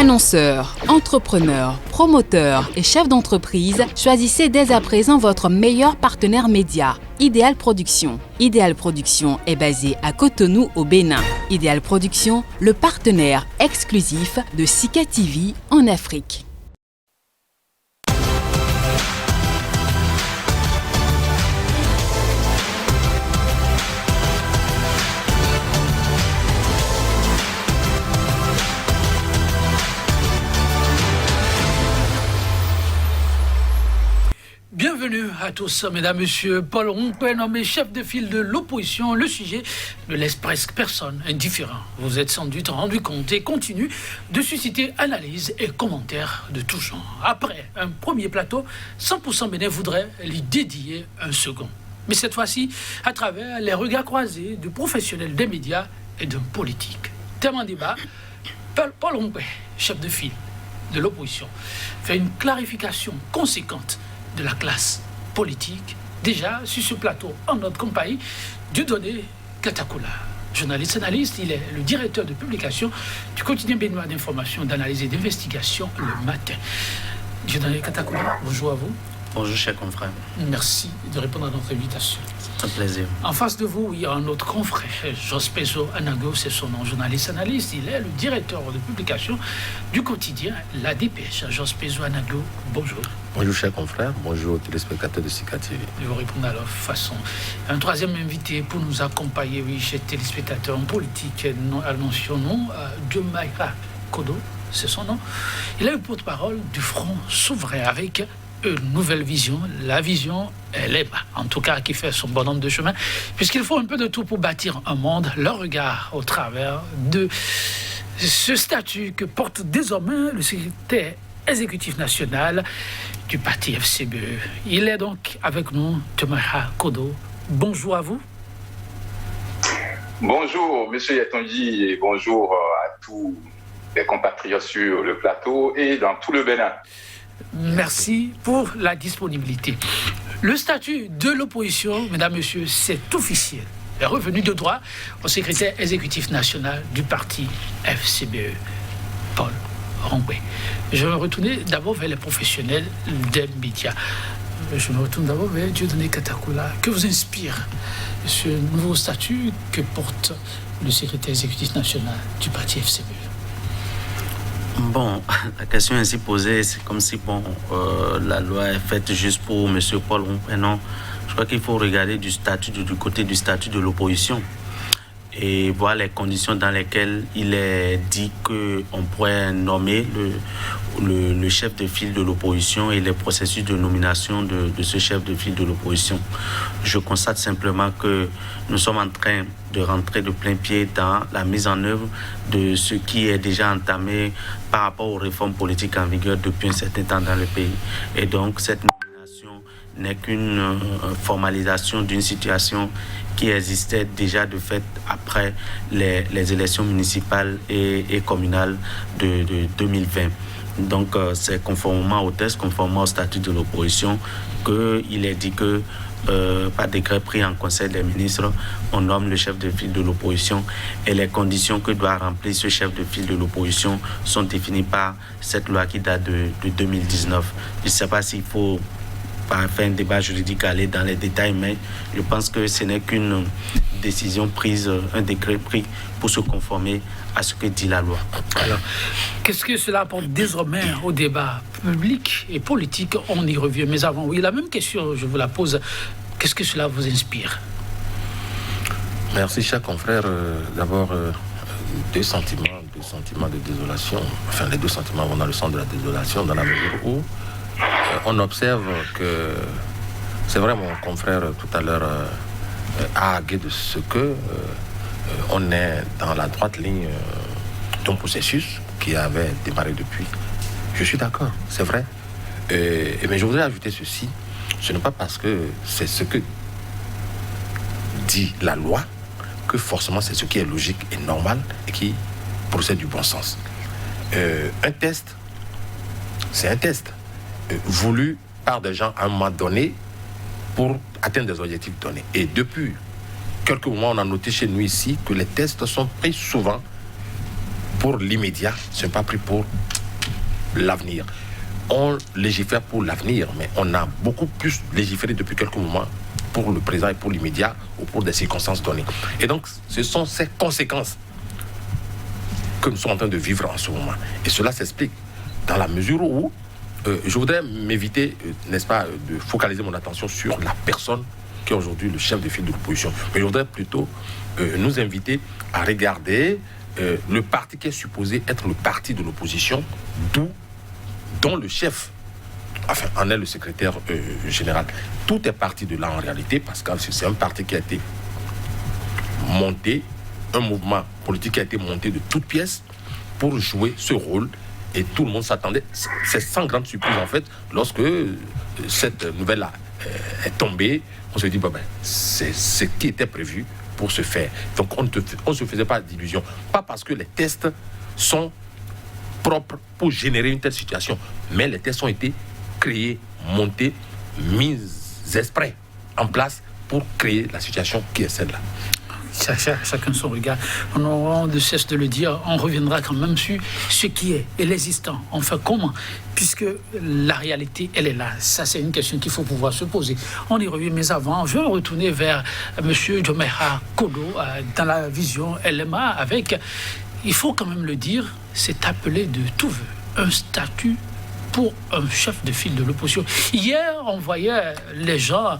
Annonceurs, entrepreneurs, promoteurs et chefs d'entreprise, choisissez dès à présent votre meilleur partenaire média, Idéal Production. Idéal Production est basé à Cotonou au Bénin. Idéal Production, le partenaire exclusif de Sika TV en Afrique. Bienvenue à tous, mesdames, messieurs. Paul Rompé, nommé chef de file de l'opposition. Le sujet ne laisse presque personne indifférent. Vous êtes sans doute rendu compte et continue de susciter analyses et commentaires de tout genre. Après un premier plateau, 100% Bénin voudrait lui dédier un second. Mais cette fois-ci, à travers les regards croisés de professionnels des médias et d'un politique. Thème en débat, Paul Rompé, chef de file de l'opposition, fait une clarification conséquente de la classe politique, déjà sur ce plateau en notre compagnie, Dieudonné Katakula. Journaliste analyste, il est le directeur de publication du quotidien béninois d'information, d'analyse et d'investigation Le Matin. Dieudonné Katakula, bonjour à vous. Bonjour, cher confrère. Merci de répondre à notre invitation. C'est un plaisir. En face de vous, il y a un autre confrère, Jospezo Anago, c'est son nom, journaliste analyste. Il est le directeur de publication du quotidien La Dépêche. Jospezo Anago, bonjour. Bonjour, cher confrère. Bonjour aux téléspectateurs de Sika TV. Je vais répondre à leur façon. Un troisième invité pour nous accompagner, oui, chez téléspectateurs en politique, annonçons Diomaïra Kodo, c'est son nom. Il est le porte-parole du Front Souverain avec une nouvelle vision. La vision, elle est en tout cas qui fait son bonhomme de chemin, puisqu'il faut un peu de tout pour bâtir un monde. Leur regard au travers de ce statut que porte désormais le secrétaire exécutif national du parti FCBE. Il est donc avec nous, Diomaïra Kodo. Bonjour à vous. Bonjour, monsieur Yatonji, et bonjour à tous les compatriotes sur le plateau et dans tout le Bénin. Merci pour la disponibilité. Le statut de l'opposition, mesdames, messieurs, c'est officiel. Est revenu de droit au secrétaire exécutif national du parti FCBE, Paul Rompé. Je vais me retourner d'abord vers les professionnels des médias. Je me retourne d'abord vers Dieudonné Katakula. Que vous inspire ce nouveau statut que porte le secrétaire exécutif national du parti FCBE? Bon, la question ainsi posée, c'est comme si la loi est faite juste pour M. Paul Rompé. Non, je crois qu'il faut regarder du côté du statut de l'opposition et voir les conditions dans lesquelles il est dit qu'on pourrait nommer le chef de file de l'opposition et les processus de nomination de ce chef de file de l'opposition. Je constate simplement que nous sommes en train de rentrer de plein pied dans la mise en œuvre de ce qui est déjà entamé par rapport aux réformes politiques en vigueur depuis un certain temps dans le pays. Et donc, cette nomination n'est qu'une formalisation d'une situation qui existait déjà de fait après les élections municipales et communales de 2020. Donc, c'est conformément au texte, conformément au statut de l'opposition, qu'il est dit que par décret pris en Conseil des ministres, on nomme le chef de file de l'opposition et les conditions que doit remplir ce chef de file de l'opposition sont définies par cette loi qui date de 2019. Je ne sais pas s'il faut faire un débat juridique, aller dans les détails, mais je pense que ce n'est qu'une décision prise, un décret pris pour se conformer à ce que dit la loi. Alors, qu'est-ce que cela apporte désormais au débat public et politique? On y revient. Mais avant, oui, la même question, je vous la pose. Qu'est-ce que cela vous inspire? Merci, cher confrère. D'abord, deux sentiments de désolation. Enfin, les deux sentiments vont dans le sens de la désolation, dans la mesure où on observe que, c'est vrai, mon confrère tout à l'heure a argué de ce que on est dans la droite ligne d'un processus qui avait démarré depuis. Je suis d'accord, c'est vrai. Mais je voudrais ajouter ceci. Ce n'est pas parce que c'est ce que dit la loi que forcément c'est ce qui est logique et normal et qui procède du bon sens. Un test, c'est un test voulu par des gens à un moment donné pour atteindre des objectifs donnés. Et depuis quelques mois, on a noté chez nous ici que les tests sont pris souvent pour l'immédiat, ce n'est pas pris pour l'avenir. On légifère pour l'avenir, mais on a beaucoup plus légiféré depuis quelques moments pour le présent et pour l'immédiat ou pour des circonstances données. Et donc, ce sont ces conséquences que nous sommes en train de vivre en ce moment. Et cela s'explique dans la mesure où je voudrais m'éviter, n'est-ce pas, de focaliser mon attention sur la personne qui est aujourd'hui le chef de file de l'opposition. Mais je voudrais plutôt nous inviter à regarder le parti qui est supposé être le parti de l'opposition, dont le chef en est le secrétaire général. Tout est parti de là en réalité, parce que c'est un parti qui a été monté, un mouvement politique qui a été monté de toutes pièces pour jouer ce rôle. Et tout le monde s'attendait. C'est sans grande surprise, en fait, lorsque cette nouvelle-là est tombée, on se dit, c'est ce qui était prévu pour se faire. Donc, on ne se faisait pas d'illusions. Pas parce que les tests sont propres pour générer une telle situation, mais les tests ont été créés, montés, mis exprès en place pour créer la situation qui est celle-là. Chacun son regard. On n'aura de cesse de le dire. On reviendra quand même sur ce qui est et l'existant. Enfin, comment? Puisque la réalité, elle est là. Ça, c'est une question qu'il faut pouvoir se poser. On y revient, mais avant, je vais retourner vers M. Djomaïha Kodo dans la vision LMA avec, il faut quand même le dire, c'est appelé de tout vœu un statut pour un chef de file de l'opposition. Hier, on voyait les gens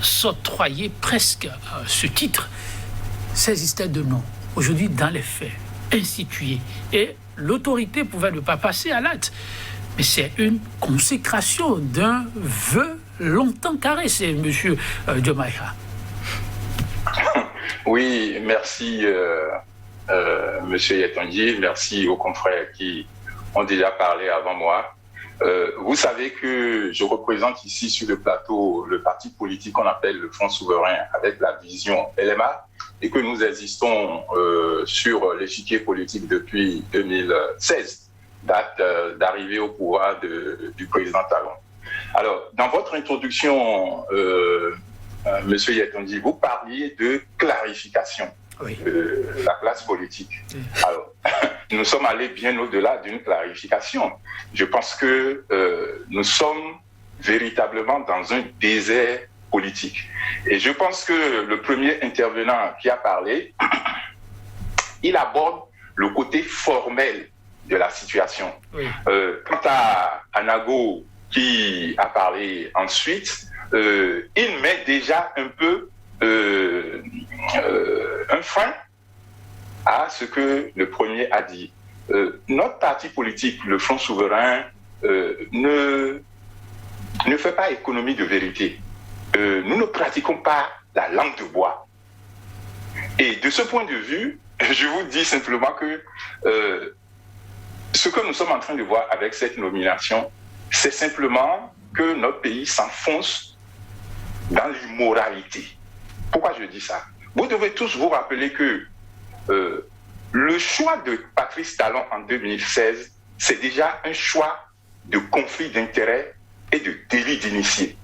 s'octroyer presque ce titre, saisissait de nom. Aujourd'hui, dans les faits, institué. Et l'autorité pouvait ne pas passer à l'acte. Mais c'est une consécration d'un vœu longtemps caressé, M. Djomaïha. Oui, merci, M. Yatonji. Merci aux confrères qui ont déjà parlé avant moi. Vous savez que je représente ici sur le plateau le parti politique qu'on appelle le Front Souverain avec la vision LMA et que nous existons sur l'échiquier politique depuis 2016, date d'arrivée au pouvoir du président Talon. Alors, dans votre introduction, M. Yatonji, vous parliez de clarification. Oui. La classe politique. Oui. Alors, nous sommes allés bien au-delà d'une clarification. Je pense que nous sommes véritablement dans un désert politique. Et je pense que le premier intervenant qui a parlé, il aborde le côté formel de la situation. Oui. Quant à Anago qui a parlé ensuite, il met déjà un peu un frein à ce que le premier a dit. Notre parti politique, le Front Souverain, ne fait pas économie de vérité. Nous ne pratiquons pas la langue de bois. Et de ce point de vue, je vous dis simplement que ce que nous sommes en train de voir avec cette nomination, c'est simplement que notre pays s'enfonce dans l'immoralité. Pourquoi je dis ça? Vous devez tous vous rappeler que le choix de Patrice Talon en 2016, c'est déjà un choix de conflit d'intérêts et de délit d'initié.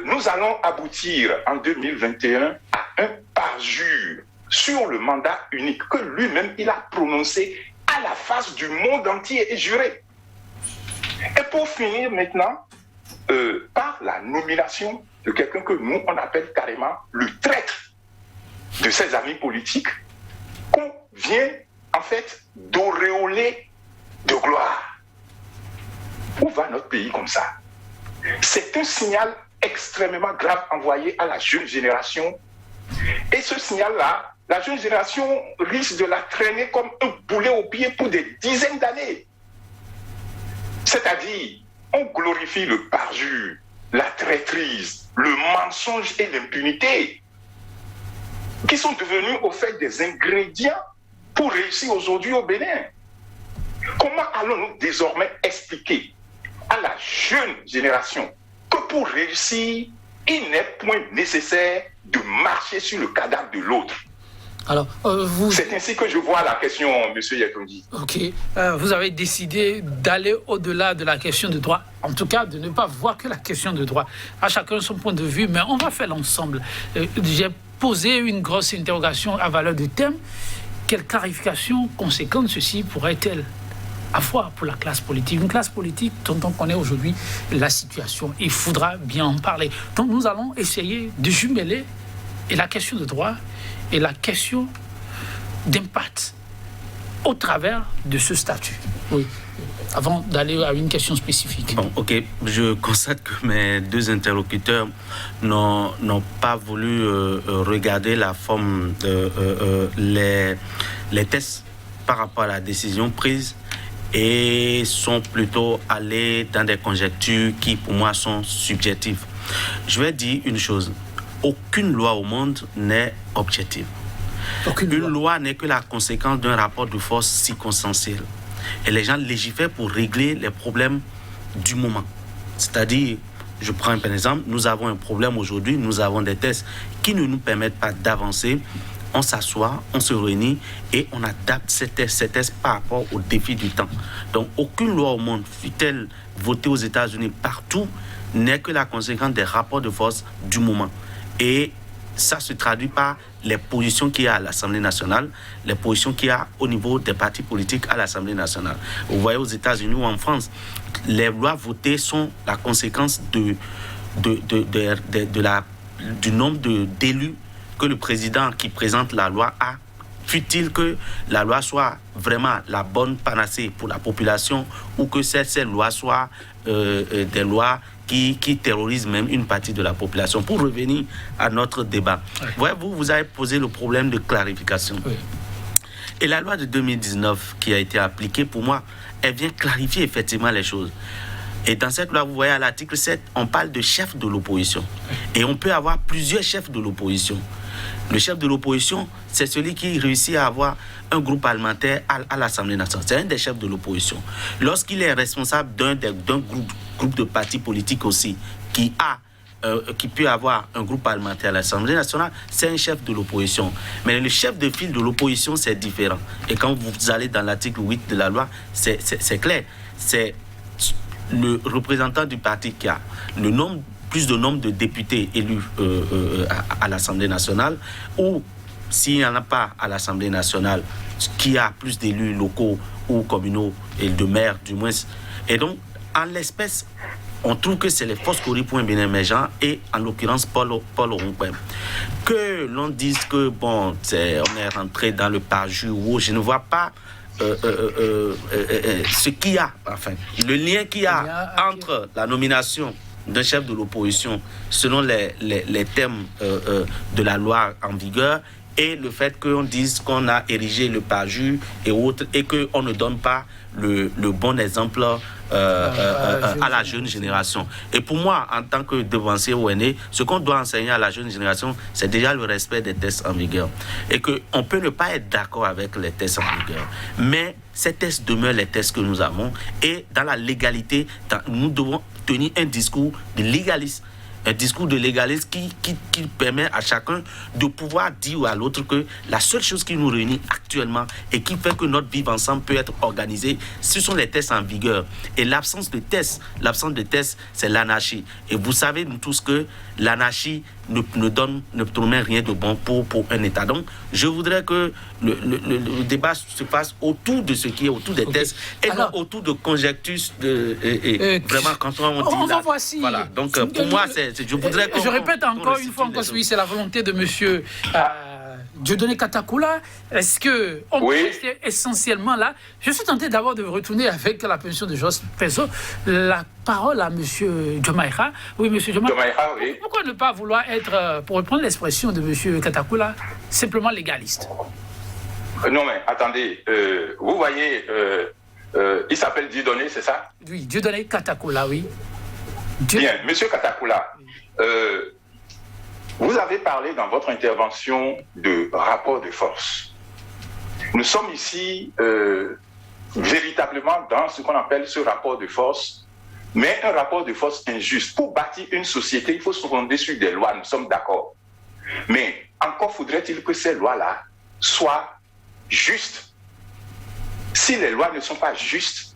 Nous allons aboutir en 2021 à un parjure sur le mandat unique que lui-même il a prononcé à la face du monde entier et juré. Et pour finir maintenant par la nomination de quelqu'un que nous on appelle carrément le traître de ses amis politiques qu'on vient en fait d'auréoler de gloire. Où va notre pays comme ça? C'est un signal extrêmement grave envoyé à la jeune génération. Et ce signal-là, la jeune génération risque de la traîner comme un boulet au pied pour des dizaines d'années. C'est-à-dire, on glorifie le parjure, la traîtrise, le mensonge et l'impunité, qui sont devenus au fait des ingrédients pour réussir aujourd'hui au Bénin. Comment allons-nous désormais expliquer à la jeune génération que pour réussir, il n'est point nécessaire de marcher sur le cadavre de l'autre? Alors, c'est ainsi que je vois la question, M. Yatonji. Ok. Vous avez décidé d'aller au-delà de la question de droit. En tout cas, de ne pas voir que la question de droit. À chacun son point de vue, mais on va faire l'ensemble. J'ai posé une grosse interrogation à valeur de thème. quelle clarification conséquente ceci pourrait-elle avoir pour la classe politique? Une classe politique dont on connaît aujourd'hui la situation. Il faudra bien en parler. Donc nous allons essayer de jumeler et la question de droit et la question d'impact au travers de ce statut. Oui. Avant d'aller à une question spécifique. Bon, ok. Je constate que mes deux interlocuteurs n'ont pas voulu regarder la forme, les tests par rapport à la décision prise et sont plutôt allés dans des conjectures qui, pour moi, sont subjectives. Je vais dire une chose. Aucune loi au monde n'est objective. Une loi n'est que la conséquence d'un rapport de force circonstanciel. Et les gens légifèrent pour régler les problèmes du moment. C'est-à-dire, je prends un exemple, nous avons un problème aujourd'hui, nous avons des tests qui ne nous permettent pas d'avancer. On s'assoit, on se réunit et on adapte ces tests par rapport aux défis du temps. Donc, aucune loi au monde, fût-elle votée aux États-Unis partout, n'est que la conséquence des rapports de force du moment. Et ça se traduit par les positions qu'il y a à l'Assemblée nationale, les positions qu'il y a au niveau des partis politiques à l'Assemblée nationale. Vous voyez aux États-Unis ou en France, les lois votées sont la conséquence du nombre d'élus que le président qui présente la loi a. Fût-il que la loi soit vraiment la bonne panacée pour la population ou que ces lois soient des lois qui terrorisent même une partie de la population. Pour revenir à notre débat, vous avez posé le problème de clarification. Oui. Et la loi de 2019 qui a été appliquée, pour moi, elle vient clarifier effectivement les choses. Et dans cette loi, vous voyez à l'article 7, on parle de chef de l'opposition. Et on peut avoir plusieurs chefs de l'opposition. Le chef de l'opposition, c'est celui qui réussit à avoir un groupe parlementaire à l'Assemblée nationale. C'est un des chefs de l'opposition. Lorsqu'il est responsable d'un groupe de partis politiques aussi, qui peut avoir un groupe parlementaire à l'Assemblée nationale, c'est un chef de l'opposition. Mais le chef de file de l'opposition, c'est différent. Et quand vous allez dans l'article 8 de la loi, c'est clair. C'est le représentant du parti qui a plus de nombre de députés élus à l'Assemblée nationale, ou s'il n'y en a pas à l'Assemblée nationale, qui a plus d'élus locaux ou communaux et de maires du moins. Et donc, en l'espèce, on trouve que c'est les forces Kori pour un bien émergent et en l'occurrence Paul Orumpwen. Que l'on dise que on est rentré dans le parjure, je ne vois pas ce qu'il y a, enfin, le lien qu'il y a entre la nomination d'un chef de l'opposition selon les termes de la loi en vigueur et le fait qu'on dise qu'on a érigé le parjure et autres et qu'on ne donne pas le bon exemple à la jeune génération. Et pour moi, en tant que devancier ONE, ce qu'on doit enseigner à la jeune génération, c'est déjà le respect des tests en vigueur. Et qu'on peut ne pas être d'accord avec les tests en vigueur. Mais ces tests demeurent les tests que nous avons. Et dans la légalité, nous devons tenir un discours de légalisme. Un discours de légalisme qui permet à chacun de pouvoir dire à l'autre que la seule chose qui nous réunit actuellement et qui fait que notre vivre ensemble peut être organisé, ce sont les tests en vigueur. Et l'absence de tests, c'est l'anarchie. Et vous savez, nous tous, que l'anarchie ne promet rien de bon pour un État. Donc, je voudrais que le débat se fasse autour de ce qui est autour des tests et non autour de conjectures. Vraiment, quand on dit là, voici. Voilà. Donc, pour moi, je voudrais je répète encore une fois, oui, c'est la volonté de monsieur Dieudonné Katakula. Est-ce qu'on peut rester essentiellement là? Je suis tenté d'abord de retourner avec la permission de Jos Peso la parole à monsieur Djomaïra. Oui, monsieur Djomaïra, oui. Pourquoi ne pas vouloir être, pour reprendre l'expression de monsieur Katakula, simplement légaliste? Non, mais attendez, vous voyez, il s'appelle Dieudonné, c'est ça? Oui, Dieudonné Katakula, oui. Bien, monsieur Katakula, vous avez parlé dans votre intervention de rapport de force. Nous sommes ici véritablement dans ce qu'on appelle ce rapport de force, mais un rapport de force injuste. Pour bâtir une société, il faut se fonder sur des lois, nous sommes d'accord. Mais encore faudrait-il que ces lois-là soient justes. Si les lois ne sont pas justes,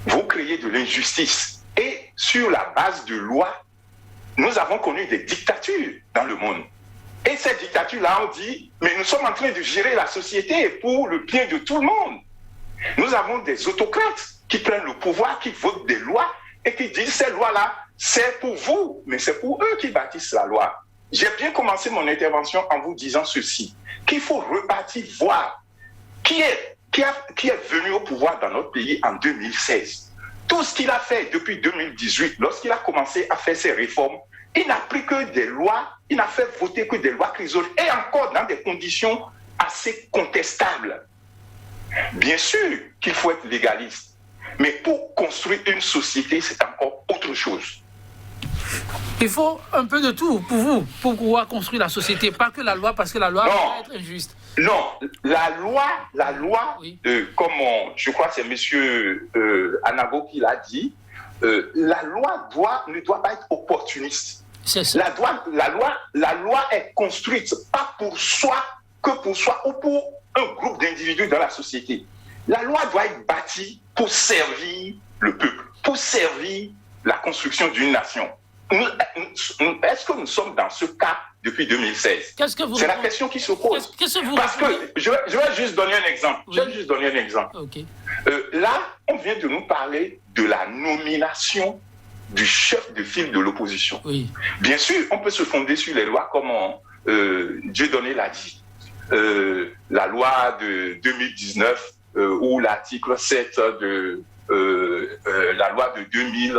vous créez de l'injustice. Et sur la base de lois, nous avons connu des dictatures dans le monde. Et cette dictature-là, on dit, mais nous sommes en train de gérer la société pour le bien de tout le monde. Nous avons des autocrates qui prennent le pouvoir, qui votent des lois et qui disent, ces lois-là, c'est pour vous, mais c'est pour eux qui bâtissent la loi. J'ai bien commencé mon intervention en vous disant ceci, qu'il faut repartir voir qui est venu au pouvoir dans notre pays en 2016. Tout ce qu'il a fait depuis 2018, lorsqu'il a commencé à faire ses réformes, il n'a pris que des lois, il n'a fait voter que des lois crisoles, et encore dans des conditions assez contestables. Bien sûr qu'il faut être légaliste, mais pour construire une société, c'est encore autre chose. Il faut un peu de tout pour vous, pour pouvoir construire la société, pas que la loi, parce que la loi va être injuste. Non, la loi, oui. Comme je crois que c'est monsieur Anago qui l'a dit, la loi ne doit pas être opportuniste. C'est ça. La loi est construite pas pour soi, que pour soi ou pour un groupe d'individus dans la société. La loi doit être bâtie pour servir le peuple, pour servir la construction d'une nation. Est-ce que nous sommes dans ce cas depuis 2016? C'est la question qui se pose. Parce que je vais juste donner un exemple. Oui. Je vais juste donner un exemple. Okay. Là, on vient de nous parler de la nomination du chef de file de l'opposition. Oui. Bien sûr, on peut se fonder sur les lois comme Dieudonné l'a dit. La loi de 2019 ou l'article 7 de la loi de 2001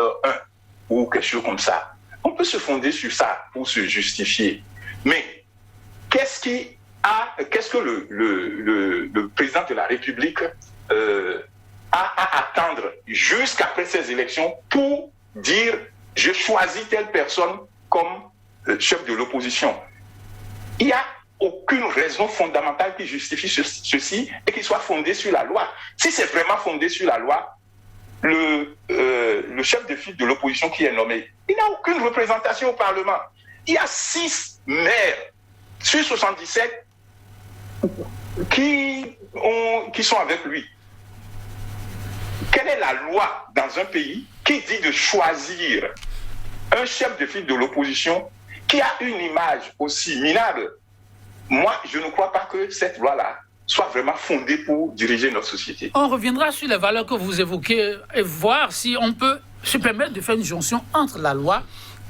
ou quelque chose comme ça. On peut se fonder sur ça pour se justifier. Mais qu'est-ce que le président de la République a à attendre jusqu'après ces élections pour dire « je choisis telle personne comme chef de l'opposition ». Il n'y a aucune raison fondamentale qui justifie ceci et qui soit fondée sur la loi. Si c'est vraiment fondé sur la loi, le chef de file de l'opposition qui est nommé, il n'a aucune représentation au Parlement. Il y a 6 maires sur 77 qui sont avec lui. Quelle est la loi dans un pays qui dit de choisir un chef de file de l'opposition qui a une image aussi minable? Moi, je ne crois pas que cette loi-là soit vraiment fondée pour diriger notre société. On reviendra sur les valeurs que vous évoquez et voir si on peut se permettre de faire une jonction entre la loi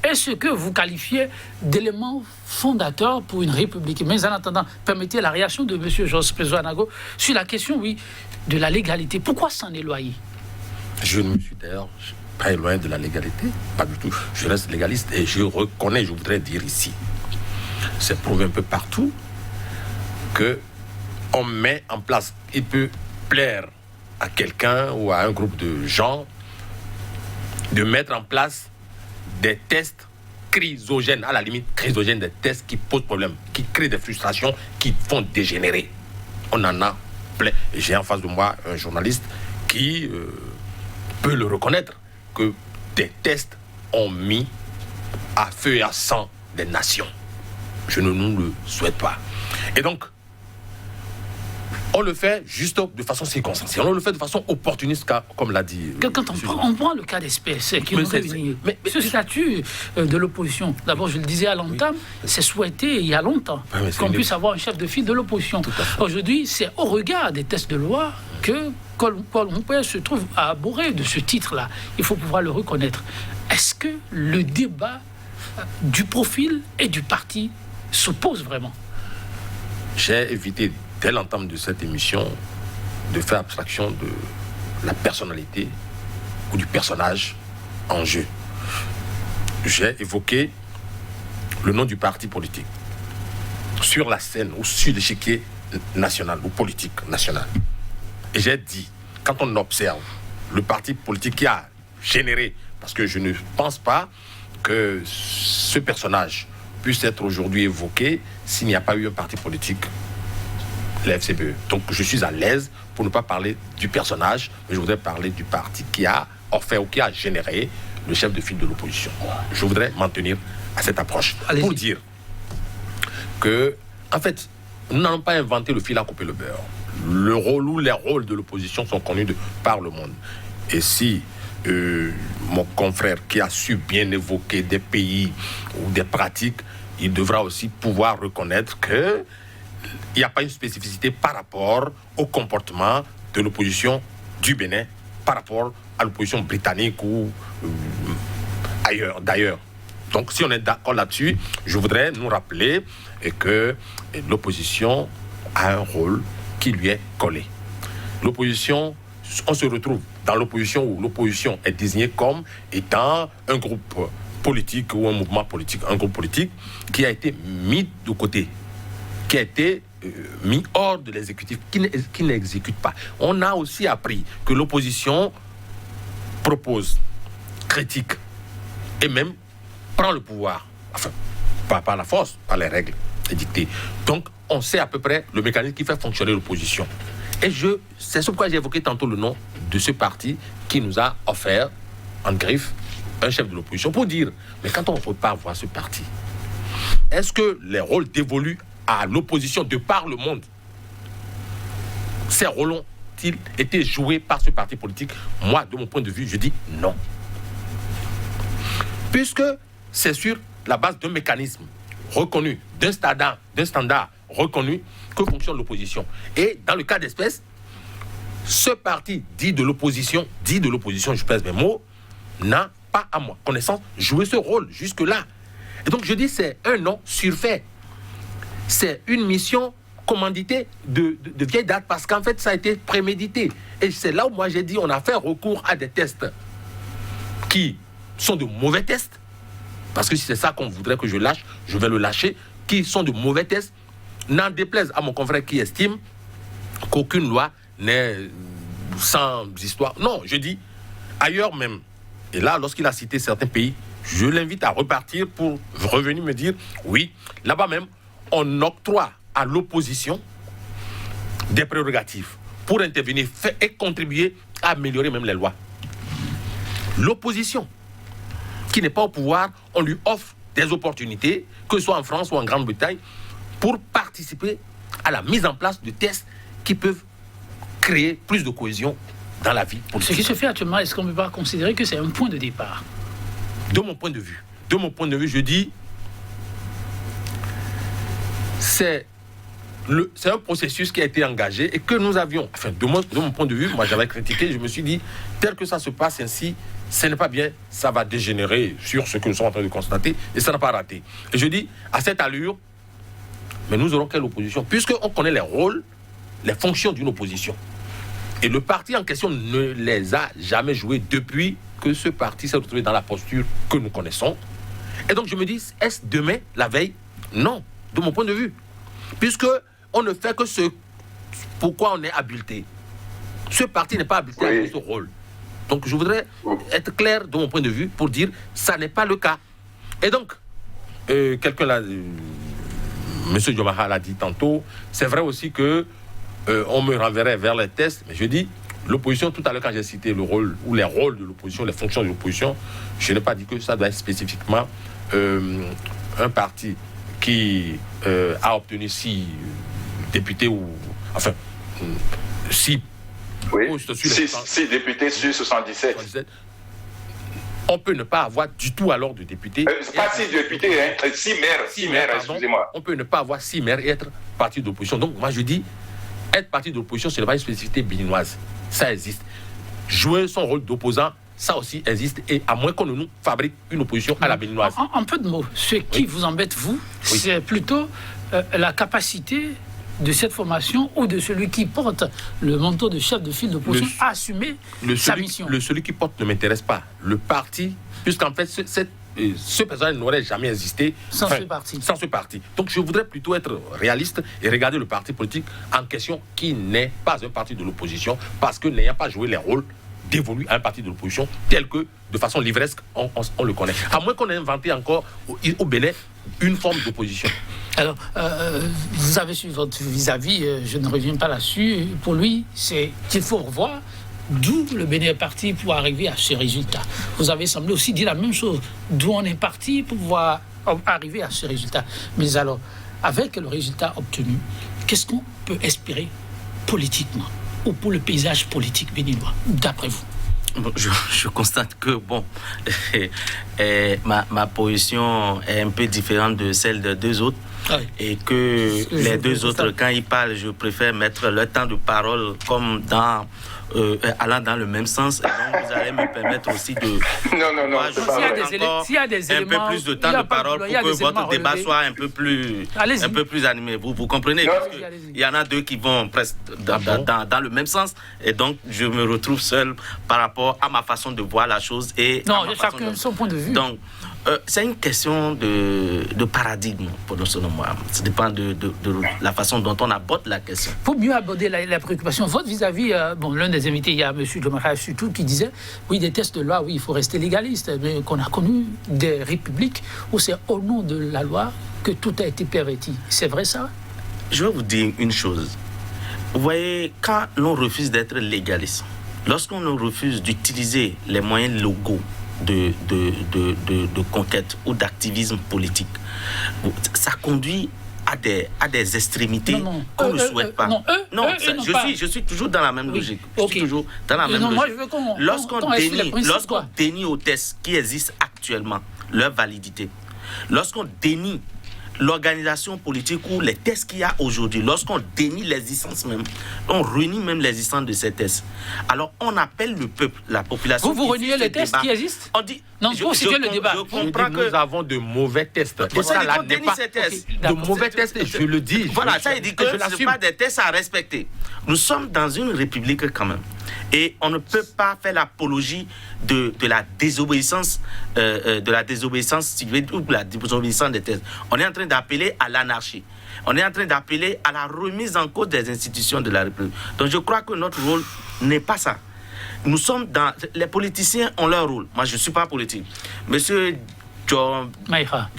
et ce que vous qualifiez d'éléments fondateurs pour une république. Mais en attendant, permettez la réaction de M. Jos Pezo-Anago sur la question, oui, de la légalité. Pourquoi s'en éloigner? Je ne me suis d'ailleurs pas éloigné de la légalité, pas du tout. Je reste légaliste et je reconnais, je voudrais dire ici, c'est prouvé un peu partout que on met en place, il peut plaire à quelqu'un ou à un groupe de gens de mettre en place des tests chrysogènes, à la limite chrysogènes, des tests qui posent problème, qui créent des frustrations, qui font dégénérer. On en a plein. J'ai en face de moi un journaliste qui peut le reconnaître, que des tests ont mis à feu et à sang des nations. Je ne nous le souhaite pas. Et donc, on le fait juste de façon circonstancielle. On le fait de façon opportuniste, comme l'a dit... Quand on prend le cas d'espèce qui nous réunit, ce statut de l'opposition, d'abord, je le disais à l'entame, c'est souhaité il y a longtemps qu'on puisse avoir un chef de file de l'opposition. Aujourd'hui, c'est au regard des tests de loi que Colomb se trouve à aborder de ce titre-là. Il faut pouvoir le reconnaître. Est-ce que le débat du profil et du parti s'oppose vraiment? J'ai évité, dès l'entame de cette émission, de faire abstraction de la personnalité ou du personnage en jeu. J'ai évoqué le nom du parti politique sur la scène ou sur l'échiquier national ou politique national. Et j'ai dit, quand on observe le parti politique qui a généré, parce que je ne pense pas que ce personnage puisse être aujourd'hui évoqué s'il n'y a pas eu un parti politique, la FCPE. Donc je suis à l'aise pour ne pas parler du personnage, mais je voudrais parler du parti qui a offert ou qui a généré le chef de file de l'opposition. Je voudrais m'en tenir à cette approche. Allez-y. Pour dire que, en fait, nous n'allons pas inventer le fil à couper le beurre. Le rôle ou les rôles de l'opposition sont connus par le monde. Et si mon confrère qui a su bien évoquer des pays ou des pratiques il devra aussi pouvoir reconnaître qu'il n'y a pas une spécificité par rapport au comportement de l'opposition du Bénin, par rapport à l'opposition britannique ou d'ailleurs. Donc, si on est d'accord là-dessus, je voudrais nous rappeler que l'opposition a un rôle qui lui est collé. L'opposition, on se retrouve dans l'opposition où l'opposition est désignée comme étant un groupe politique ou un mouvement politique, un groupe politique qui a été mis de côté, qui a été mis hors de l'exécutif, qui n'exécute pas. On a aussi appris que l'opposition propose, critique et même prend le pouvoir, enfin, pas par la force, par les règles édictées. Donc, on sait à peu près le mécanisme qui fait fonctionner l'opposition. Et c'est pourquoi j'ai évoqué tantôt le nom de ce parti qui nous a offert en griffe un chef de l'opposition pour dire, mais quand on repart voir ce parti, est-ce que les rôles dévolus à l'opposition de par le monde, ces rôles ont-ils été joués par ce parti politique? Moi, de mon point de vue, je dis non. Puisque c'est sur la base d'un mécanisme reconnu, d'un standard reconnu que fonctionne l'opposition. Et dans le cas d'espèce, ce parti dit de l'opposition, je pèse mes mots, n'a pas à ma connaissance joué ce rôle jusque-là. Et donc je dis c'est un non surfait. C'est une mission commanditée de vieille date parce qu'en fait ça a été prémédité. Et c'est là où moi j'ai dit on a fait recours à des tests qui sont de mauvais tests. Parce que si c'est ça qu'on voudrait que je lâche, je vais le lâcher, qui sont de mauvais tests, n'en déplaise à mon confrère qui estime qu'aucune loi n'est sans histoire. Non, je dis ailleurs même. Et là, lorsqu'il a cité certains pays, je l'invite à repartir pour revenir me dire, oui, là-bas même, on octroie à l'opposition des prérogatives pour intervenir et contribuer à améliorer même les lois. L'opposition qui n'est pas au pouvoir, on lui offre des opportunités, que ce soit en France ou en Grande-Bretagne, pour participer à la mise en place de tests qui peuvent créer plus de cohésion dans la vie politique. Ce qui se fait actuellement, est-ce qu'on ne peut pas considérer que c'est un point de départ? De mon point de vue, je dis, c'est un processus qui a été engagé et que nous avions, enfin, de mon point de vue, moi j'avais critiqué, je me suis dit, tel que ça se passe ainsi, ce n'est pas bien, ça va dégénérer sur ce que nous sommes en train de constater et ça n'a pas raté. Et je dis, à cette allure, mais nous aurons quelle opposition? Puisqu'on connaît les rôles, les fonctions d'une opposition. Et le parti en question ne les a jamais joués depuis que ce parti s'est retrouvé dans la posture que nous connaissons. Et donc je me dis, est-ce demain, la veille? Non, de mon point de vue. Puisque on ne fait que ce pourquoi on est habilité. Ce parti n'est pas habilité à jouer ce rôle. Donc je voudrais être clair de mon point de vue pour dire, ça n'est pas le cas. Et donc, quelqu'un l'a... M. Diomaha l'a dit tantôt, c'est vrai aussi que on me renverrait vers les tests, mais je dis, l'opposition, tout à l'heure quand j'ai cité le rôle, ou les rôles de l'opposition, les fonctions de l'opposition, je n'ai pas dit que ça doit être spécifiquement un parti qui a obtenu 6 députés, ou enfin, 6 postes sur 6 députés sur 77. On peut ne pas avoir du tout alors de députés. Pas 6 députés, 6 maires, excusez-moi. On peut ne pas avoir 6 maires et être parti d'opposition. Donc moi je dis, être parti d'opposition, ce n'est pas une spécificité béninoise. Ça existe. Jouer son rôle d'opposant, ça aussi existe. Et à moins qu'on ne nous fabrique une opposition à la béninoise. En peu de mots, ce qui vous embête, vous, c'est plutôt la capacité de cette formation ou de celui qui porte le manteau de chef de file d'opposition à assumer sa mission. Celui qui porte ne m'intéresse pas. Le parti, puisqu'en fait, ce personnage n'aurait jamais existé sans ce parti. Donc je voudrais plutôt être réaliste et regarder le parti politique en question qui n'est pas un parti de l'opposition parce que n'ayant pas joué les rôles dévolus à un parti de l'opposition tel que de façon livresque on le connaît. À moins qu'on ait inventé encore au Bénin une forme d'opposition. Alors, vous avez suivi votre vis-à-vis, je ne reviens pas là-dessus. Pour lui, c'est qu'il faut revoir d'où le Bénin est parti pour arriver à ce résultat. Vous avez semblé aussi dire la même chose, d'où on est parti pour pouvoir arriver à ce résultat. Mais alors, avec le résultat obtenu, qu'est-ce qu'on peut espérer politiquement ou pour le paysage politique béninois, d'après vous? Je constate que, ma position est un peu différente de celle de deux autres. Oui. Et que les deux autres, quand ils parlent, je préfère mettre leur temps de parole comme allant dans le même sens. Et donc, vous allez me permettre aussi de... S'il y a des éléments... Un peu plus de temps de parole pour que votre débat soit un peu plus animé. Vous comprenez? Parce qu'il y en a deux qui vont presque dans le même sens. Et donc, je me retrouve seul par rapport à ma façon de voir la chose. Chacun son point de vue. Donc, c'est une question de paradigme, pour nous, selon moi. Ça dépend de la façon dont on aborde la question. Pour mieux aborder la préoccupation, votre vis-à-vis, l'un des invités, il y a M. Djomara Sutou qui disait, oui, des tests de loi, oui, il faut rester légaliste, mais qu'on a connu des républiques où c'est au nom de la loi que tout a été perverti. C'est vrai ça? Je vais vous dire une chose. Vous voyez, quand l'on refuse d'être légaliste, lorsqu'on refuse d'utiliser les moyens légaux de conquête ou d'activisme politique, ça conduit à des extrémités qu'on ne souhaite pas. Je suis toujours dans la même logique. Je suis toujours dans la même logique. Lorsqu'on dénie aux tests qui existent actuellement leur validité, lorsqu'on dénie l'organisation politique ou les tests qu'il y a aujourd'hui, lorsqu'on dénie l'existence même, on renie même l'existence de ces tests. Alors on appelle le peuple, la population. Vous reniez les tests qui existent? On dit. Non, pour situer le débat. Je comprends que nous avons de mauvais tests. Et ça, là n'est pas de mauvais tests. Je le dis. Voilà, ça il dit que ce n'est pas des tests à respecter. Nous sommes dans une république quand même. Et on ne peut pas faire l'apologie de la désobéissance, ou de la désobéissance des tests. On est en train d'appeler à l'anarchie. On est en train d'appeler à la remise en cause des institutions de la République. Donc je crois que notre rôle n'est pas ça. Nous sommes dans... Les politiciens ont leur rôle. Moi, je ne suis pas politique. Monsieur John Maïra,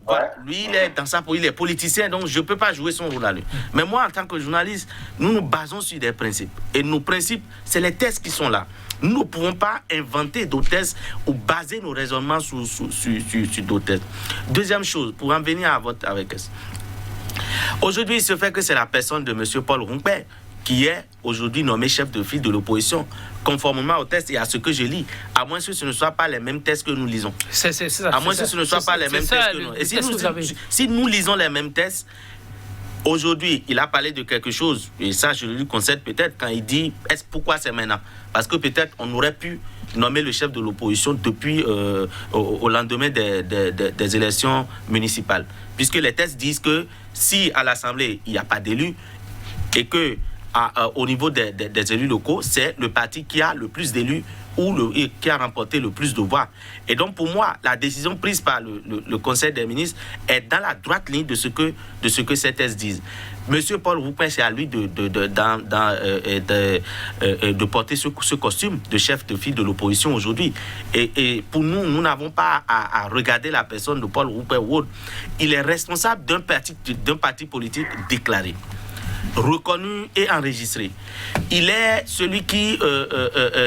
voilà, lui, il est dans sa politique, il est politicien, donc je ne peux pas jouer son rôle à lui. Mais moi, en tant que journaliste, nous nous basons sur des principes. Et nos principes, c'est les tests qui sont là. Nous ne pouvons pas inventer d'autres tests ou baser nos raisonnements sur d'autres tests. Deuxième chose, pour en venir à votre avec aujourd'hui, il se fait que c'est la personne de M. Paul Rompé qui est aujourd'hui nommé chef de file de l'opposition, conformément au test et à ce que je lis, à moins que ce ne soit pas les mêmes tests que nous lisons. À moins que ce ne soit pas les mêmes tests que nous. Et si nous lisons les mêmes tests, aujourd'hui, il a parlé de quelque chose, et ça, je lui concède peut-être quand il dit pourquoi c'est maintenant. Parce que peut-être on aurait pu nommer le chef de l'opposition depuis au lendemain des élections municipales. Puisque les tests disent que si à l'Assemblée, il n'y a pas d'élus, et que au niveau des élus locaux, c'est le parti qui a le plus d'élus ou qui a remporté le plus de voix. Et donc, pour moi, la décision prise par le Conseil des ministres est dans la droite ligne de ce que ces tests disent. Monsieur Paul Roupin, c'est à lui de porter ce costume de chef de file de l'opposition aujourd'hui. Et pour nous n'avons pas à regarder la personne de Paul Roupin ou autre. Il est responsable d'un parti politique déclaré, reconnu et enregistré. Il est celui qui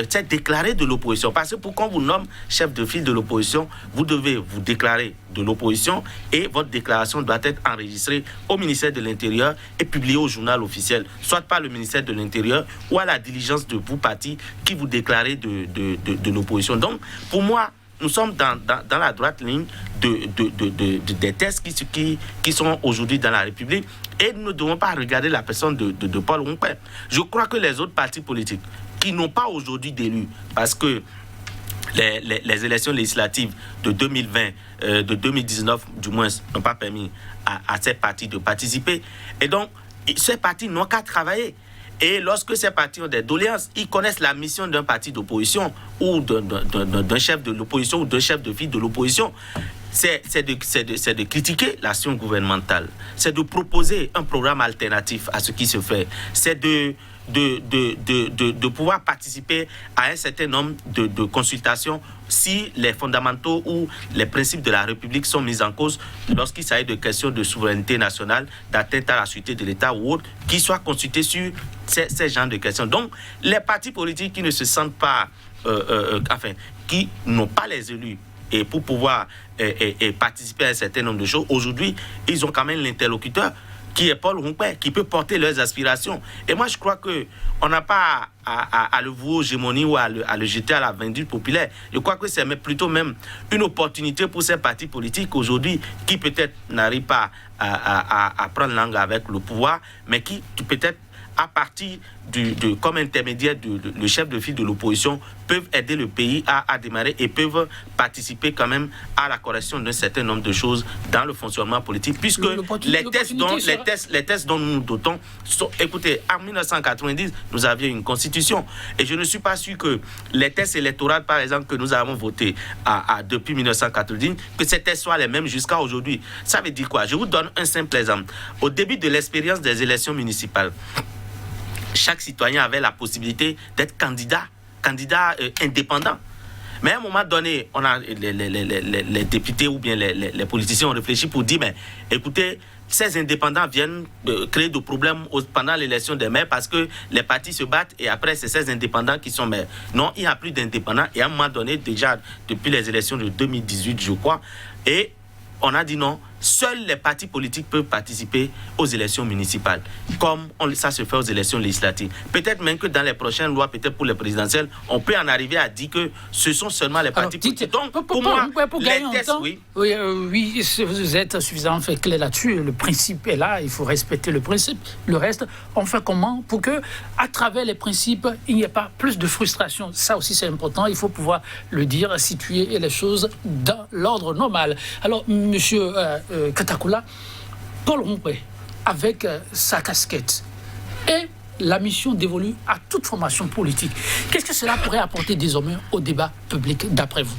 s'est déclaré de l'opposition. Parce que pour qu'on vous nomme chef de file de l'opposition, vous devez vous déclarer de l'opposition et votre déclaration doit être enregistrée au ministère de l'Intérieur et publiée au journal officiel, soit par le ministère de l'Intérieur ou à la diligence de vous parti qui vous déclarez de l'opposition. Donc, pour moi, nous sommes dans la droite ligne des tests qui sont aujourd'hui dans la République et nous ne devons pas regarder la personne de Paul Rompé. Je crois que les autres partis politiques qui n'ont pas aujourd'hui d'élus, parce que les élections législatives de 2020, de 2019 du moins, n'ont pas permis à ces partis de participer. Et donc, ces partis n'ont qu'à travailler. Et lorsque ces partis ont des doléances, ils connaissent la mission d'un parti d'opposition ou d'un chef de l'opposition ou d'un chef de file de l'opposition. C'est de critiquer l'action gouvernementale. C'est de proposer un programme alternatif à ce qui se fait. C'est de pouvoir participer à un certain nombre de consultations si les fondamentaux ou les principes de la République sont mis en cause lorsqu'il s'agit de questions de souveraineté nationale, d'atteinte à la sûreté de l'État ou autre, qui soient consultés sur ces genres de questions. Donc, les partis politiques qui ne se sentent pas, qui n'ont pas les élus et pour pouvoir participer à un certain nombre de choses, aujourd'hui, ils ont quand même l'interlocuteur qui est Paul Rompé, qui peut porter leurs aspirations. Et moi, je crois qu'on n'a pas à le vouer aux gémonies ou à le jeter à la vindicte populaire. Je crois que c'est plutôt même une opportunité pour ces partis politiques aujourd'hui qui peut-être n'arrivent pas à prendre langue avec le pouvoir, mais qui peut-être à partir comme intermédiaire le chef de file de l'opposition, peuvent aider le pays à démarrer et peuvent participer quand même à la correction d'un certain nombre de choses dans le fonctionnement politique, puisque les tests dont nous nous dotons sont, écoutez, en 1990, nous avions une constitution, et je ne suis pas sûr que les tests électoraux, par exemple, que nous avons votés depuis 1990, que ces tests soient les mêmes jusqu'à aujourd'hui. Ça veut dire quoi? Je vous donne un simple exemple. Au début de l'expérience des élections municipales, chaque citoyen avait la possibilité d'être candidat indépendant. Mais à un moment donné, on a les députés ou bien les politiciens ont réfléchi pour dire, mais écoutez, ces indépendants viennent créer des problèmes pendant l'élection des maires parce que les partis se battent et après c'est ces indépendants qui sont maires. Non, il n'y a plus d'indépendants et à un moment donné, déjà depuis les élections de 2018, je crois, et on a dit non, seuls les partis politiques peuvent participer aux élections municipales, comme ça se fait aux élections législatives. Peut-être même que dans les prochaines lois, peut-être pour les présidentielles, on peut en arriver à dire que ce sont seulement les partis politiques. Donc, pour moi, les tests, oui, vous êtes suffisamment fait clair là-dessus. Le principe est là, il faut respecter le principe. Le reste, on fait comment pour que, à travers les principes, il n'y ait pas plus de frustration. Ça aussi, c'est important. Il faut pouvoir le dire, situer les choses dans l'ordre normal. Alors, monsieur Katakula, Paul Rompé, avec sa casquette et la mission dévolue à toute formation politique, qu'est-ce que cela pourrait apporter désormais au débat public d'après vous?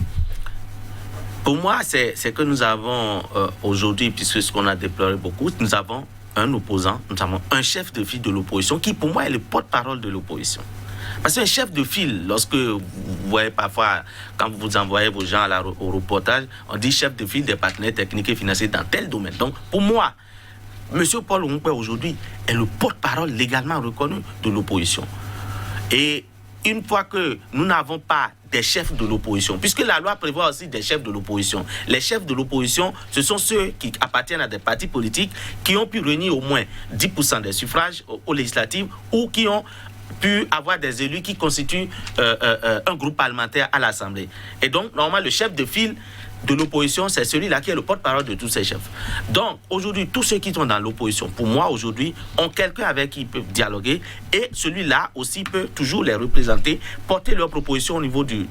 Pour moi, c'est que nous avons aujourd'hui, puisque ce qu'on a déploré beaucoup, nous avons un opposant, nous avons un chef de file de l'opposition qui pour moi est le porte-parole de l'opposition. Parce qu'un chef de file, lorsque vous voyez parfois, quand vous envoyez vos gens au reportage, on dit chef de file des partenaires techniques et financiers dans tel domaine. Donc, pour moi, M. Paul Rompé aujourd'hui est le porte-parole légalement reconnu de l'opposition. Et une fois que nous n'avons pas des chefs de l'opposition, puisque la loi prévoit aussi des chefs de l'opposition. Les chefs de l'opposition, ce sont ceux qui appartiennent à des partis politiques qui ont pu réunir au moins 10% des suffrages aux législatives ou qui ont pu avoir des élus qui constituent un groupe parlementaire à l'Assemblée. Et donc, normalement, le chef de file de l'opposition, c'est celui-là qui est le porte-parole de tous ces chefs. Donc, aujourd'hui, tous ceux qui sont dans l'opposition, pour moi, aujourd'hui, ont quelqu'un avec qui ils peuvent dialoguer et celui-là aussi peut toujours les représenter, porter leurs propositions au niveau du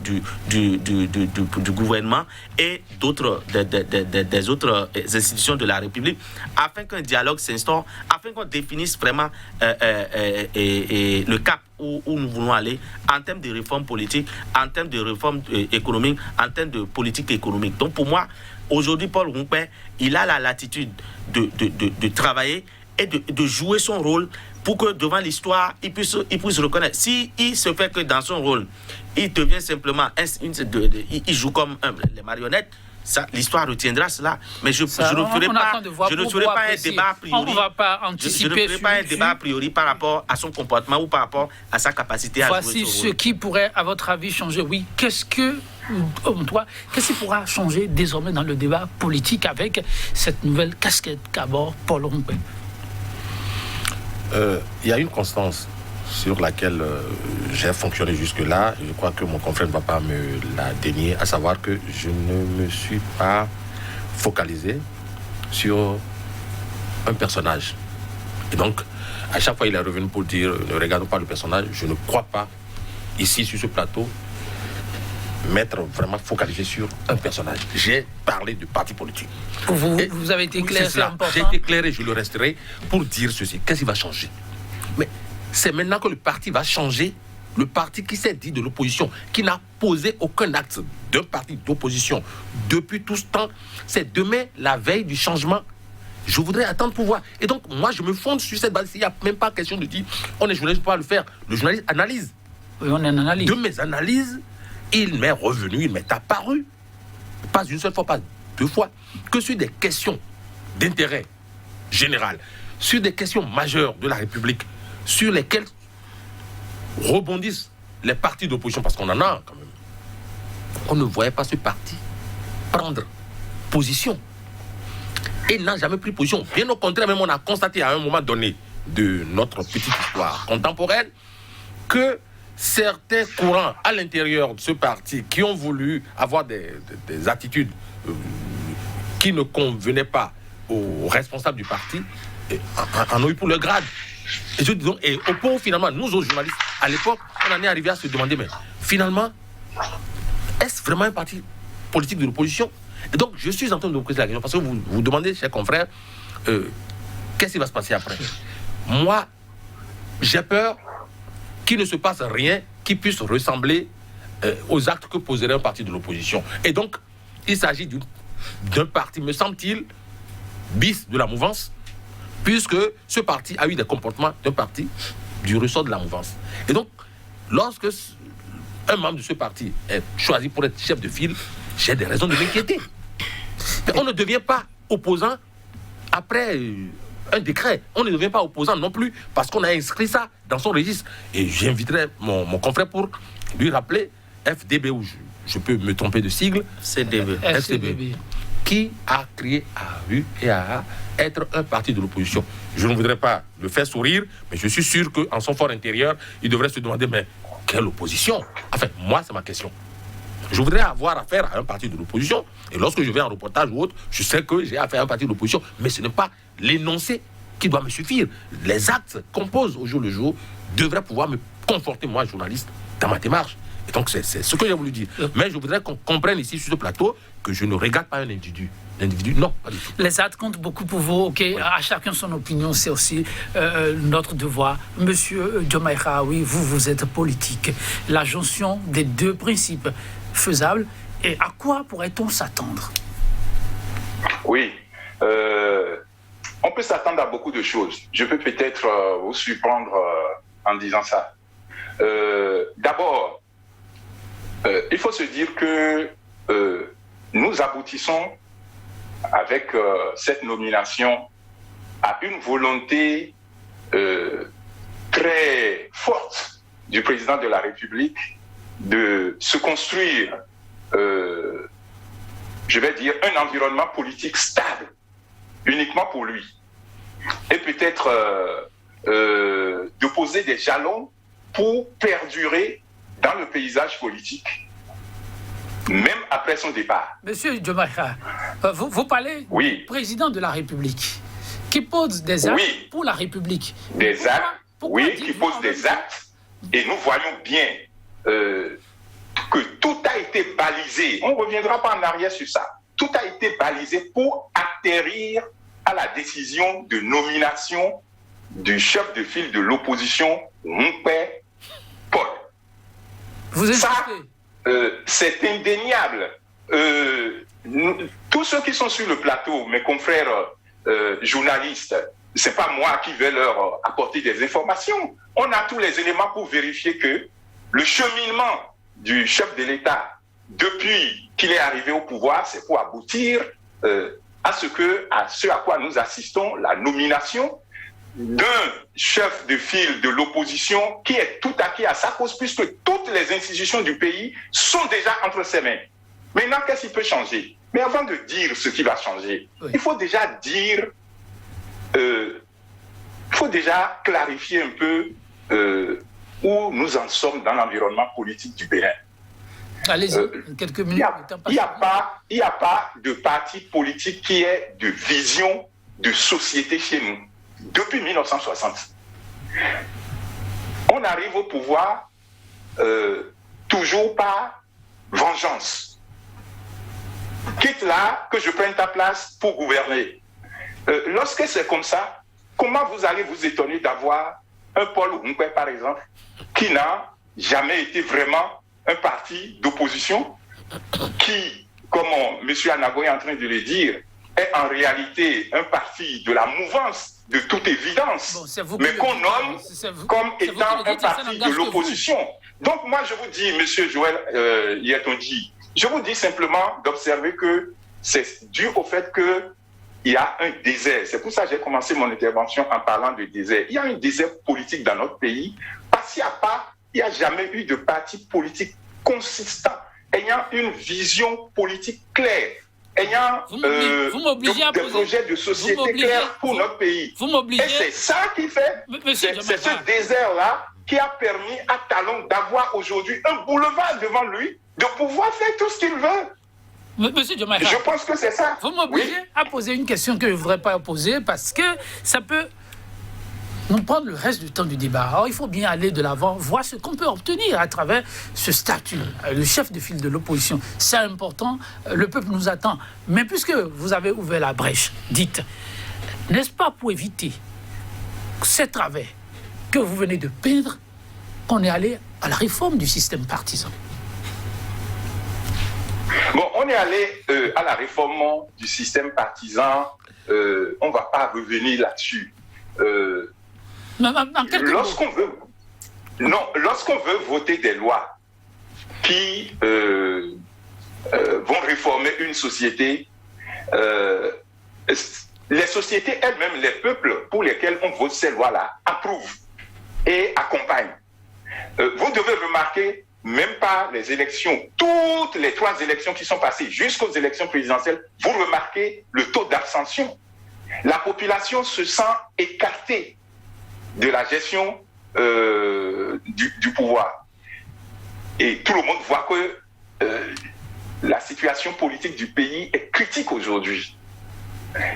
gouvernement et d'autres, des autres institutions de la République, afin qu'un dialogue s'instaure, afin qu'on définisse vraiment le cap où nous voulons aller en termes de réformes politiques, en termes de réformes économiques, en termes de politique économique. Donc pour moi, aujourd'hui, Paul Rompé, il a la latitude de travailler et de jouer son rôle pour que devant l'histoire, il puisse reconnaître. S'il se fait que dans son rôle, il devient simplement, il joue comme les marionnettes, l'histoire retiendra cela, mais je ne ferai pas un débat a priori. On ne va pas anticiper. Je ne ferai pas un débat a priori par rapport à son comportement ou par rapport à sa capacité à jouer son rôle. Voici ce qui pourrait, à votre avis, changer. Oui, qu'est-ce qui pourra changer désormais dans le débat politique avec cette nouvelle casquette qu'aborde Paul Rompé? Il y a une constance sur laquelle j'ai fonctionné jusque-là. Je crois que mon confrère ne va pas me la dénier, à savoir que je ne me suis pas focalisé sur un personnage. Et donc, à chaque fois, il est revenu pour dire ne regardons pas le personnage. Je ne crois pas, ici, sur ce plateau, m'être vraiment focalisé sur un personnage. J'ai parlé de parti politique. Vous avez été clair, c'est important. J'ai été clair et je le resterai pour dire ceci. Qu'est-ce qui va changer? Mais c'est maintenant que le parti va changer. Le parti qui s'est dit de l'opposition, qui n'a posé aucun acte d'un parti d'opposition depuis tout ce temps, c'est demain, la veille du changement. Je voudrais attendre pour voir. Et donc, moi, je me fonde sur cette base. Il n'y a même pas question de dire on est journaliste pour le faire. Le journaliste analyse. Oui, on analyse. De mes analyses, il m'est revenu, il m'est apparu, pas une seule fois, pas deux fois, que sur des questions d'intérêt général, sur des questions majeures de la République, sur lesquelles rebondissent les partis d'opposition, parce qu'on en a quand même. On ne voyait pas ce parti prendre position. et n'a jamais pris position. Bien au contraire, même on a constaté à un moment donné de notre petite histoire contemporaine que certains courants à l'intérieur de ce parti qui ont voulu avoir des attitudes qui ne convenaient pas aux responsables du parti en ont eu pour le grade. Et au point où finalement, nous autres journalistes, à l'époque, on en est arrivé à se demander, mais finalement, est-ce vraiment un parti politique de l'opposition? Et donc, je suis en train de vous poser la question, parce que vous vous demandez, chers confrères, qu'est-ce qui va se passer après? Moi, j'ai peur qu'il ne se passe rien qui puisse ressembler aux actes que poserait un parti de l'opposition. Et donc, il s'agit d'un parti, me semble-t-il, bis de la mouvance, puisque ce parti a eu des comportements d'un parti du ressort de la mouvance. Et donc, lorsque un membre de ce parti est choisi pour être chef de file, j'ai des raisons de m'inquiéter. Mais on ne devient pas opposant après un décret. On ne devient pas opposant non plus parce qu'on a inscrit ça dans son registre. Et j'inviterai mon confrère pour lui rappeler FDB, ou je peux me tromper de sigle, FCB, qui a créé à vue et à être un parti de l'opposition. Je ne voudrais pas le faire sourire, mais je suis sûr qu'en son fort intérieur, il devrait se demander, mais quelle opposition? Enfin, moi, c'est ma question. Je voudrais avoir affaire à un parti de l'opposition, et lorsque je vais en reportage ou autre, je sais que j'ai affaire à un parti de l'opposition, mais ce n'est pas l'énoncé qui doit me suffire. Les actes qu'on pose au jour le jour devraient pouvoir me conforter, moi, journaliste, dans ma démarche. Et donc, c'est ce que j'ai voulu dire. Mais je voudrais qu'on comprenne ici, sur ce plateau, que je ne regarde pas un individu. L'individu, non, pas du tout. Les actes comptent beaucoup pour vous, ok. Oui. À chacun son opinion, c'est aussi notre devoir. Monsieur Diomaye, oui, vous êtes politique. La jonction des deux principes faisables, et à quoi pourrait-on s'attendre? Oui, on peut s'attendre à beaucoup de choses. Je peux peut-être vous surprendre en disant ça. D'abord, il faut se dire que nous aboutissons avec cette nomination à une volonté très forte du président de la République de se construire, je vais dire, un environnement politique stable, uniquement pour lui. Et peut-être de poser des jalons pour perdurer dans le paysage politique, même après son départ. Monsieur Diomaye, vous parlez du président de la République, qui pose des actes pour la République. Des actes, qui pose des actes, et nous voyons bien que tout a été balisé. On ne reviendra pas en arrière sur ça. Tout a été balisé pour atterrir à la décision de nomination du chef de file de l'opposition, mon père, Paul. Vous êtes c'est indéniable. Tous ceux qui sont sur le plateau, mes confrères journalistes, ce n'est pas moi qui vais leur apporter des informations. On a tous les éléments pour vérifier que le cheminement du chef de l'État, depuis qu'il est arrivé au pouvoir, c'est pour aboutir à ce à quoi nous assistons, la nomination d'un chef de file de l'opposition qui est tout acquis à sa cause, puisque toutes les institutions du pays sont déjà entre ses mains. Maintenant, qu'est-ce qui peut changer? Mais avant de dire ce qui va changer, il faut déjà dire, il faut déjà clarifier un peu où nous en sommes dans l'environnement politique du Bénin. Allez-y, quelques minutes. Il n'y a pas de parti politique qui ait de vision de société chez nous. Depuis 1960, on arrive au pouvoir toujours par vengeance. Quitte là que je prenne ta place pour gouverner. Lorsque c'est comme ça, comment vous allez vous étonner d'avoir un Paul Oungoué, par exemple, qui n'a jamais été vraiment un parti d'opposition, qui, comme M. Anago est en train de le dire, est en réalité un parti de la mouvance, de toute évidence, mais qu'on nomme comme étant un parti de l'opposition. Donc moi je vous dis, M. Joël Yetonji, je vous dis simplement d'observer que c'est dû au fait qu'il y a un désert. C'est pour ça que j'ai commencé mon intervention en parlant de désert. Il y a un désert politique dans notre pays, parce qu'il n'y a jamais eu de parti politique consistant, ayant une vision politique claire. ayant vous m'obligez à des poser, projets de société clairs pour notre pays. Vous m'obligez. Et c'est ça qui fait, c'est ce désert-là qui a permis à Talon d'avoir aujourd'hui un boulevard devant lui, de pouvoir faire tout ce qu'il veut. Monsieur Diomaye, je pense que c'est ça. Vous m'obligez à poser une question que je ne voudrais pas poser parce que ça peut nous prendre le reste du temps du débat. Alors il faut bien aller de l'avant, voir ce qu'on peut obtenir à travers ce statut. Le chef de file de l'opposition, c'est important, le peuple nous attend. Mais puisque vous avez ouvert la brèche, dites, n'est-ce pas pour éviter ces travers que vous venez de peindre qu'on est allé à la réforme du système partisan? Bon, on est allé à la réforme du système partisan. On ne va pas revenir là-dessus. Lorsqu'on veut voter des lois qui vont réformer une société, les sociétés elles-mêmes, les peuples pour lesquels on vote ces lois-là, approuvent et accompagnent. Vous devez remarquer, même pas les élections, toutes les 3 élections qui sont passées jusqu'aux élections présidentielles, vous remarquez le taux d'abstention. La population se sent écartée de la gestion du pouvoir. Et tout le monde voit que la situation politique du pays est critique aujourd'hui.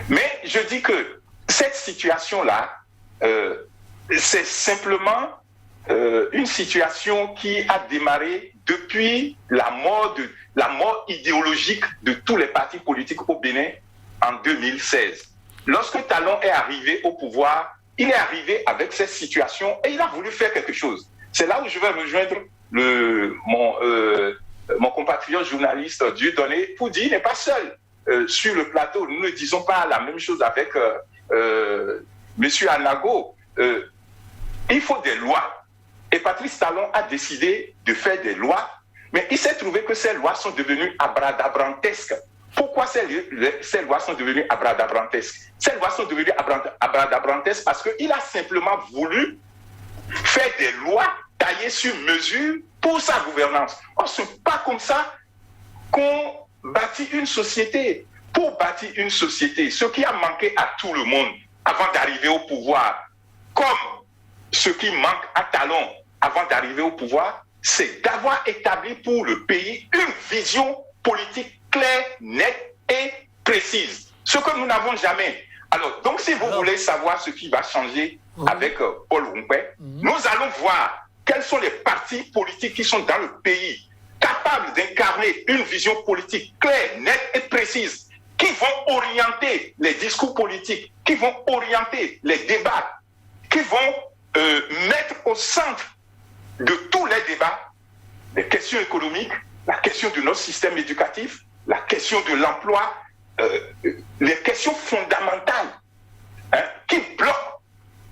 Mais je dis que cette situation-là, c'est simplement une situation qui a démarré depuis la mort idéologique de tous les partis politiques au Bénin en 2016. Lorsque Talon est arrivé au pouvoir, il est arrivé avec cette situation et il a voulu faire quelque chose. C'est là où je vais rejoindre mon compatriote journaliste Dieudonné pour dire qu'il n'est pas seul sur le plateau. Nous ne disons pas la même chose avec M. Anago. Il faut des lois. Et Patrice Talon a décidé de faire des lois, mais il s'est trouvé que ces lois sont devenues abradabrantesques. Pourquoi ces lois sont devenues abradabrantesques? Ces lois sont devenues abradabrantesques parce qu'il a simplement voulu faire des lois taillées sur mesure pour sa gouvernance. Or, ce n'est pas comme ça qu'on bâtit une société. Pour bâtir une société, ce qui a manqué à tout le monde avant d'arriver au pouvoir, comme ce qui manque à Talon avant d'arriver au pouvoir, c'est d'avoir établi pour le pays une vision politique claire, nette et précise. Ce que nous n'avons jamais. Alors, donc si vous voulez savoir ce qui va changer avec Paul Rumpé, nous allons voir quels sont les partis politiques qui sont dans le pays capables d'incarner une vision politique claire, nette et précise, qui vont orienter les discours politiques, qui vont orienter les débats, qui vont mettre au centre de tous les débats les questions économiques, la question de notre système éducatif, la question de l'emploi, les questions fondamentales qui bloquent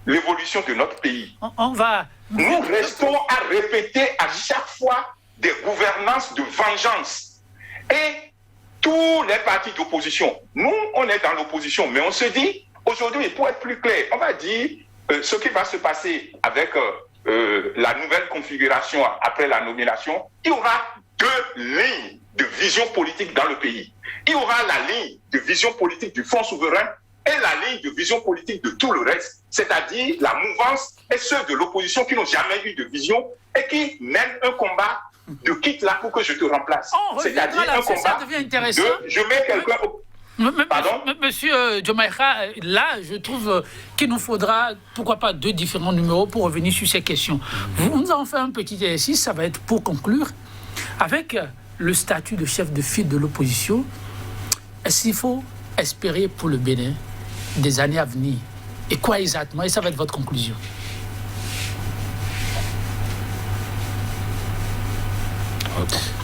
l'évolution de notre pays. Nous restons à répéter à chaque fois des gouvernances de vengeance. Et tous les partis d'opposition, nous, on est dans l'opposition, mais on se dit, aujourd'hui, pour être plus clair, on va dire ce qui va se passer avec la nouvelle configuration après la nomination. Il y aura 2 lignes de vision politique dans le pays. Il y aura la ligne de vision politique du Front souverain et la ligne de vision politique de tout le reste, c'est-à-dire la mouvance et ceux de l'opposition qui n'ont jamais eu de vision et qui mènent un combat de quitte là pour que je te remplace. C'est-à-dire un combat de je mets quelqu'un au... Pardon? Monsieur Diomaye, là, je trouve qu'il nous faudra, pourquoi pas, 2 différents numéros pour revenir sur ces questions. Nous allons faire un petit exercice, ça va être pour conclure. Avec le statut de chef de file de l'opposition, est-ce qu'il faut espérer pour le Bénin des années à venir? Et quoi exactement? Et ça va être votre conclusion.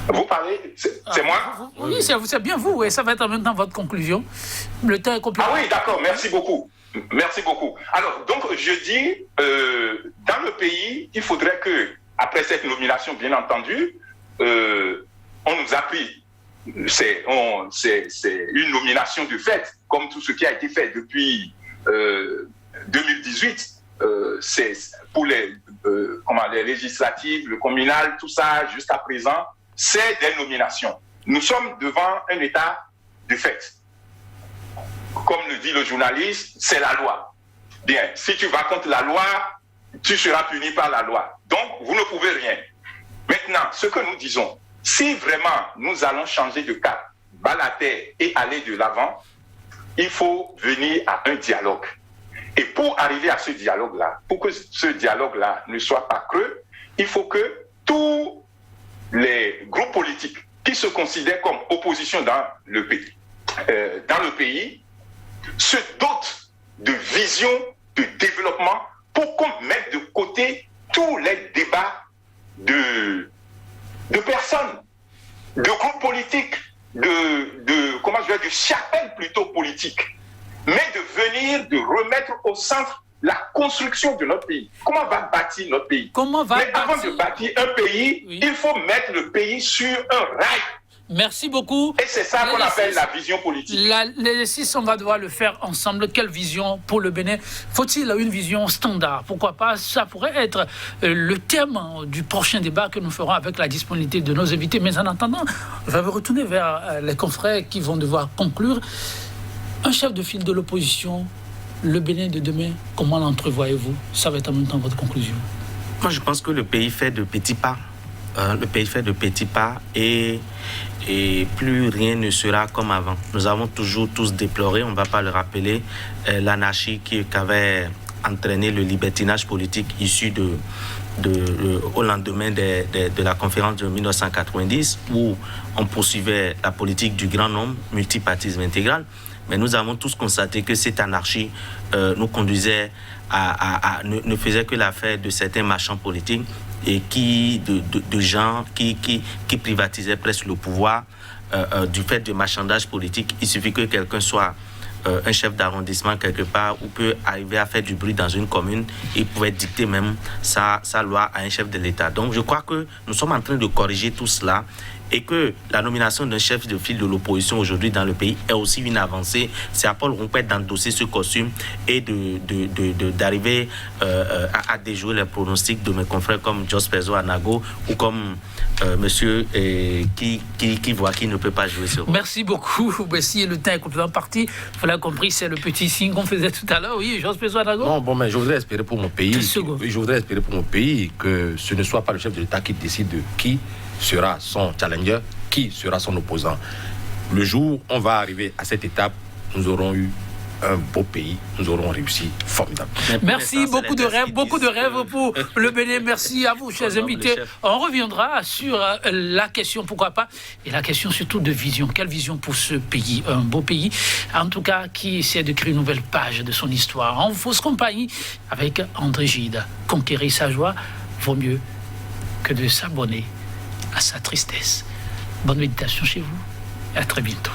Vous parlez, c'est moi? Oui, c'est bien vous, et ça va être maintenant votre conclusion. Le temps est compliqué. Ah oui, d'accord, merci beaucoup. Merci beaucoup. Alors, donc, je dis, dans le pays, il faudrait que, après cette nomination, bien entendu, on nous a pris. C'est une nomination de fait, comme tout ce qui a été fait depuis 2018. C'est pour les législatives, le communal, tout ça, jusqu'à présent, c'est des nominations. Nous sommes devant un État de fait. Comme le dit le journaliste, c'est la loi. Bien, si tu vas contre la loi, tu seras puni par la loi. Donc, vous ne pouvez rien. Maintenant, ce que nous disons, si vraiment nous allons changer de cap, bas la terre et aller de l'avant, il faut venir à un dialogue. Et pour arriver à ce dialogue-là, pour que ce dialogue-là ne soit pas creux, il faut que tous les groupes politiques qui se considèrent comme opposition dans le pays, se dotent de vision de développement pour qu'on mette de côté tous les débats de personnes, de groupes politiques, de chapelles plutôt politiques, mais de venir, de remettre au centre la construction de notre pays. Comment on va bâtir notre pays? Mais avant de bâtir un pays, oui, il faut mettre le pays sur un rail. Merci beaucoup. Et c'est ça qu'on appelle la vision politique. L'exercice, on va devoir le faire ensemble. Quelle vision pour le Bénin? Faut-il une vision standard? Pourquoi pas? Ça pourrait être le thème du prochain débat que nous ferons avec la disponibilité de nos invités. Mais en attendant, je vais me retourner vers les confrères qui vont devoir conclure. Un chef de file de l'opposition, le Bénin de demain, comment l'entrevoyez-vous? Ça va être en même temps votre conclusion. Moi, je pense que le pays fait de petits pas. Le pays fait de petits pas et plus rien ne sera comme avant. Nous avons toujours tous déploré, on ne va pas le rappeler, l'anarchie qu'avait entraîné le libertinage politique issu au lendemain de la conférence de 1990 où on poursuivait la politique du grand nombre, multipartisme intégral. Mais nous avons tous constaté que cette anarchie nous conduisait ne faisait que l'affaire de certains marchands politiques et de gens qui privatisaient presque le pouvoir du fait de marchandage politique. Il suffit que quelqu'un soit un chef d'arrondissement quelque part ou peut arriver à faire du bruit dans une commune, il pouvait dicter même sa loi à un chef de l'État. Donc je crois que nous sommes en train de corriger tout cela et que la nomination d'un chef de file de l'opposition aujourd'hui dans le pays est aussi une avancée. C'est à Paul Rompet d'endosser ce costume et d'arriver à déjouer les pronostics de mes confrères comme Jos Pezo Anago ou comme monsieur qui ne peut pas jouer ce rôle. Merci beaucoup. Si le temps est complètement parti, vous l'avez compris, c'est le petit signe qu'on faisait tout à l'heure. Oui, Jos Pezo Anago. Non, bon, mais je voudrais espérer pour mon pays. Que ce ne soit pas le chef de l'État qui décide de qui sera son challenger, qui sera son opposant. Le jour où on va arriver à cette étape, nous aurons eu un beau pays, nous aurons réussi formidable. Merci, beaucoup de rêves pour le Bénin. Merci à vous, chers invités. On reviendra sur la question, pourquoi pas, et la question surtout de vision. Quelle vision pour ce pays? Un beau pays, en tout cas, qui essaie de créer une nouvelle page de son histoire. En fausse compagnie avec André Gide. Conquérir sa joie vaut mieux que de s'abonner à sa tristesse. Bonne méditation chez vous et à très bientôt.